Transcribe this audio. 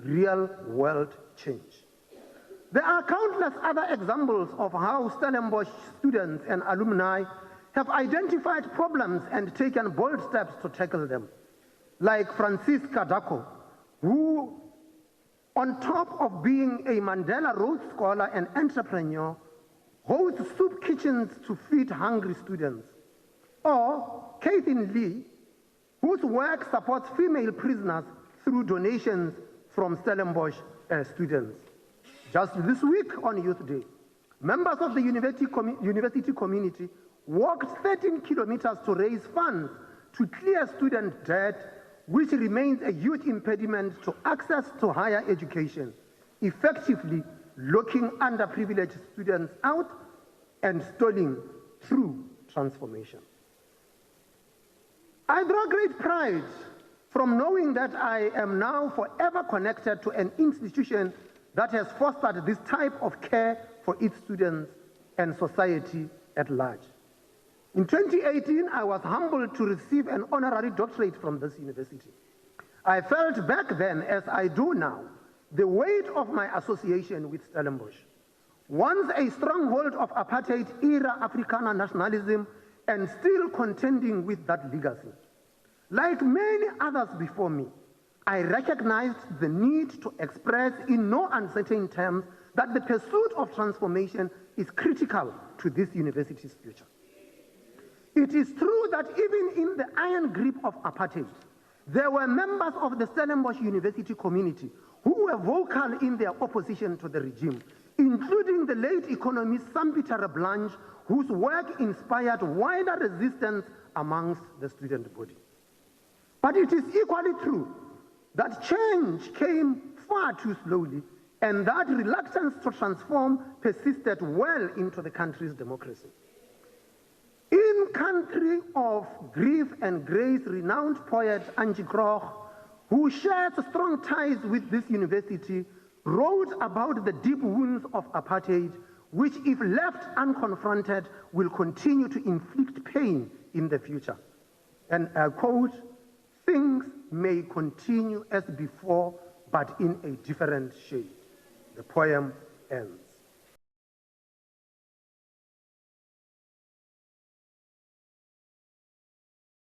real-world change. There are countless other examples of how Stellenbosch students and alumni have identified problems and taken bold steps to tackle them, like Francis Kadako, who, on top of being a Mandela Rhodes Scholar and entrepreneur, hosts soup kitchens to feed hungry students, or Catherine Lee, whose work supports female prisoners through donations from Stellenbosch students. Just this week on Youth Day, members of the university community walked 13 kilometers to raise funds to clear student debt, which remains a huge impediment to access to higher education, effectively locking underprivileged students out and stalling true transformation. I draw great pride from knowing that I am now forever connected to an institution that has fostered this type of care for its students and society at large. In 2018, I was humbled to receive an honorary doctorate from this university. I felt back then, as I do now, the weight of my association with Stellenbosch. Once a stronghold of apartheid-era Afrikaner nationalism and still contending with that legacy. Like many others before me, I recognized the need to express in no uncertain terms that the pursuit of transformation is critical to this university's future. It is true that even in the iron grip of apartheid, there were members of the Stellenbosch University community who were vocal in their opposition to the regime, including the late economist Sampeter Blanche, whose work inspired wider resistance amongst the student body. But it is equally true that change came far too slowly, and that reluctance to transform persisted well into the country's democracy. In Country of Grief and Grace, renowned poet Angie Krogh, who shares strong ties with this university, wrote about the deep wounds of apartheid, which, if left unconfronted, will continue to inflict pain in the future. And I quote, "Things may continue as before, but in a different shape." The poem ends.